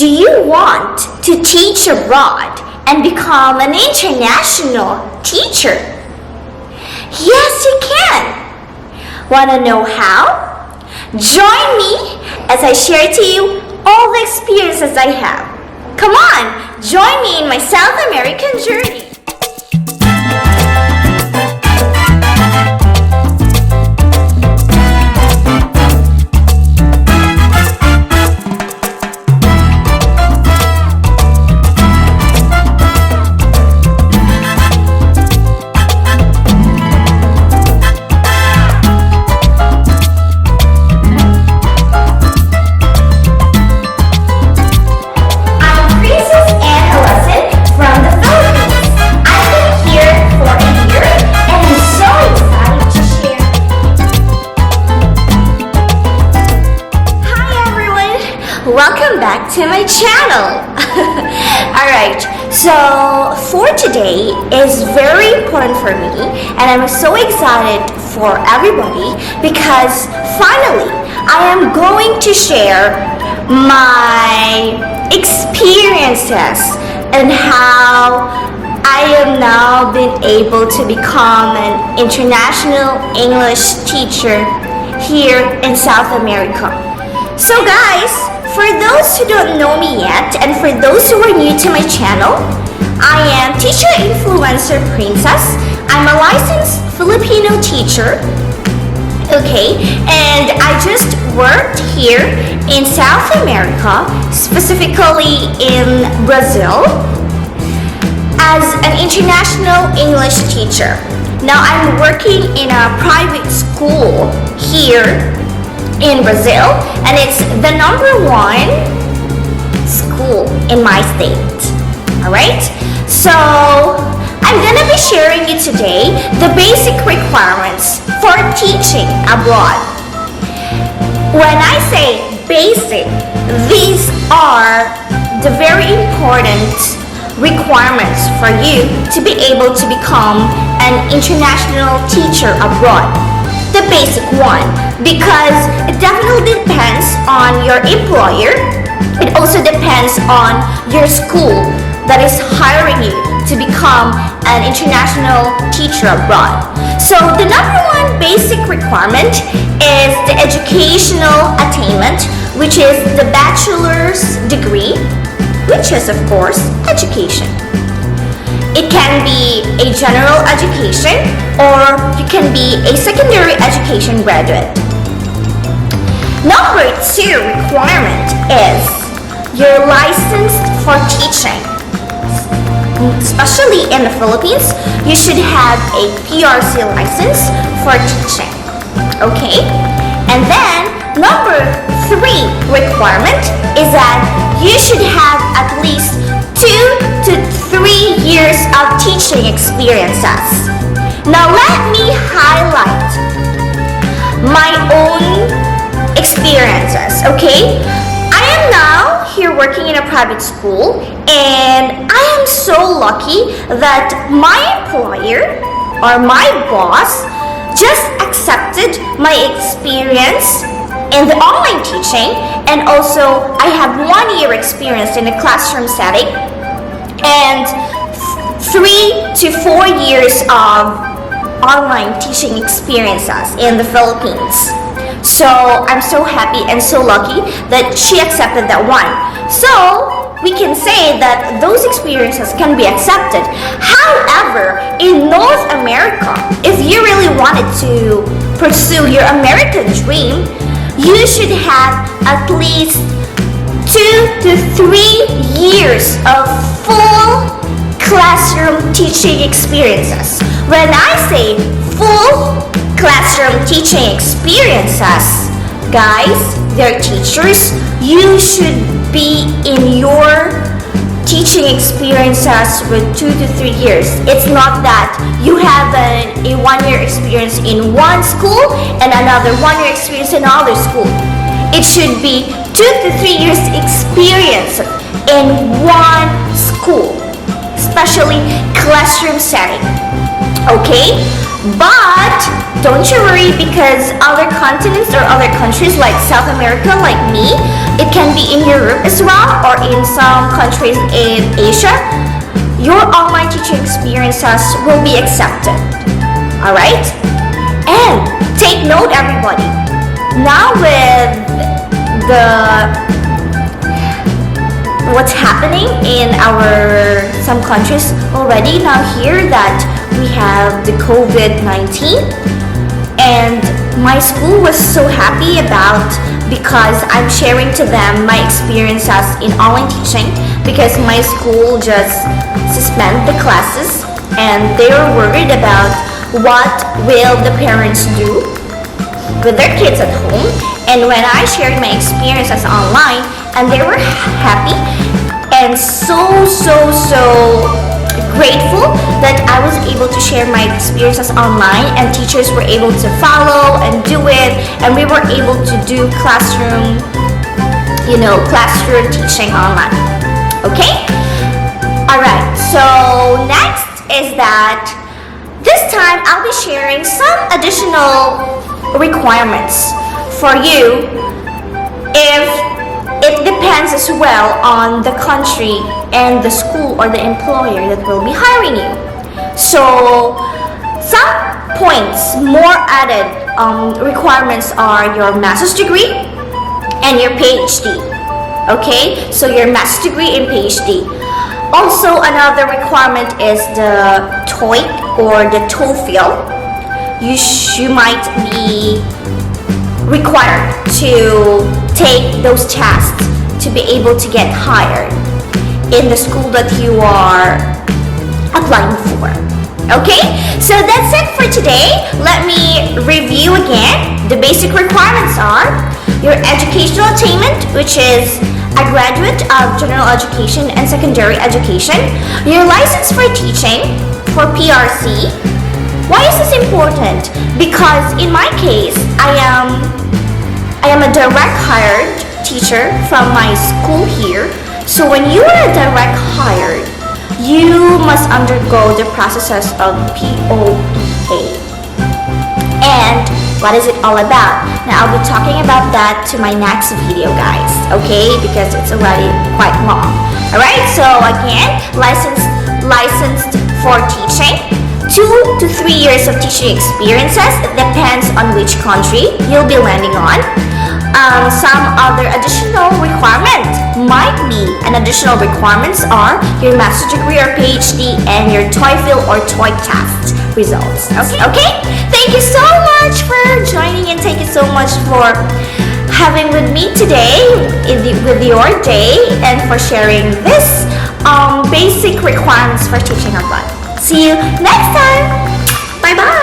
Do you want to teach abroad and become an international teacher? Yes, you can. Want to know how? Join me as I share to you all the experiences I have. Come on, join me in my South American journey. Welcome back to my channel. Alright, so for today is very important for me and I'm so excited for everybody because finally I am going to share my experiences and how I am now been able to become an international English teacher here in South America. So guys, for those who don't know me yet, and for those who are new to my channel, I am Teacher Influencer Princess. I'm a licensed Filipino teacher, okay, and I just worked here in South America, specifically in Brazil, as an international English teacher. Now I'm working in a private school here in Brazil, and it's the #1 school in my state. Alright, so I'm gonna be sharing you today the basic requirements for teaching abroad. When I say basic, these are the very important requirements for you to be able to become an international teacher abroad. The basic one, because it definitely depends on your employer. It also depends on your school that is hiring you to become an international teacher abroad. So the #1 basic requirement is the educational attainment, which is the bachelor's degree, which is of course education. It can be a general education or you can be a secondary education graduate. #2 requirement is you're licensed for teaching. Especially in the Philippines, you should have a PRC license for teaching. Okay? And then #3 requirement is that you should have at least 2 to 3 years of teaching experiences. Now let me highlight my own experiences, okay? I am now here working in a private school and I am so lucky that my employer or my boss just accepted my experience in the online teaching, and also I have 1 year experience in a classroom setting and 3 to 4 years of online teaching experiences in the Philippines. So I'm so happy and so lucky that she accepted that one. So we can say that those experiences can be accepted. However, in North America, if you really wanted to pursue your American dream, you should have at least 2 to 3 years of full classroom teaching experiences. When I say full classroom teaching experiences, guys, they're teachers, you should be in your teaching experiences with 2 to 3 years. It's not that you have a 1 year experience in one school and another 1 year experience in another school. It should be 2 to 3 years experience in one school, especially classroom setting. Okay? But don't you worry, because other continents or other countries like South America, like me, it can be in Europe as well, or in some countries in Asia, your online teaching experiences will be accepted. Alright? And take note, everybody. Now with what's happening in our some countries already, now here that we have the COVID-19, and my school was so happy about, because I'm sharing to them my experiences in online teaching, because my school just suspend the classes and they were worried about what will the parents do with their kids at home. And when I shared my experiences online, and they were happy and so grateful that I was able to share my experiences online, and teachers were able to follow and do it, and we were able to do classroom teaching online. Okay? Alright, so next is that this time I'll be sharing some additional requirements for you, if it depends as well on the country and the school or the employer that will be hiring you. So some points, more added requirements are your master's degree and your PhD. Okay, so your master's degree and PhD. Also, another requirement is the TOEIC or the TOEFL. You might be required to take those tests to be able to get hired in the school that you are applying for. Okay, so that's it for today. Let me review again. The basic requirements are your educational attainment, which is a graduate of general education and secondary education, your license for teaching for PRC. Why is this important? Because in my case, I am a direct hired teacher from my school here. So when you are a direct hired, you must undergo the processes of POEA. And what is it all about? Now I'll be talking about that to my next video, guys. Okay, because it's already quite long. Alright, so again, licensed for teaching. 2 to 3 years of teaching experiences. It depends on which country you'll be landing on. Some other additional requirements might be, and additional requirements are your master's degree or PhD and your TOEFL or TOEIC test results. Okay? Thank you so much for joining, and thank you so much for having with me today with your day, and for sharing this basic requirements for teaching online. See you next time. Bye bye.